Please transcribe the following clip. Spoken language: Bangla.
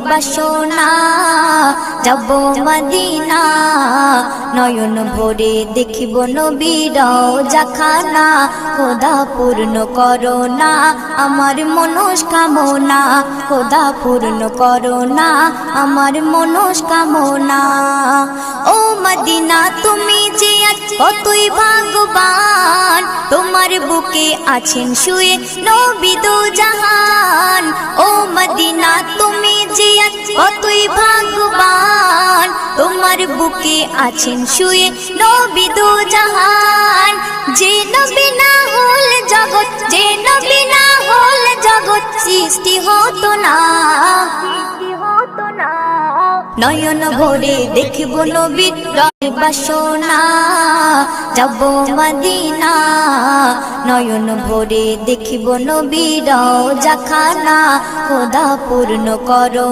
বাসনা যাব মদিনা, নয়ন ভরে দেখিব নবীর রওজাখানা। খোদা পূর্ণ করো না আমার মনস্কামনা, খোদা পূর্ণ করো না আমার মনস্কামনা। ও মদিনা তুমি যে আজ কতই ভাগ্যবান, তোমার বুকে আছেন শুয়ে নবী দো জাহান। ও মদিনা তুমি যে আজ কতই ভাগ্যবান, তোমার বুকে আছেন শুয়ে নবী দো জাহান। যে নবী না হল জগৎ, যে নবী না হল জগৎ সৃষ্টি হতো না। নয়ন ভরে দেখিব নবীর বাসনা যাব মদিনা, নয়ন ভরে দেখিব নবীর রওজাখানা। খোদা পূর্ণ করো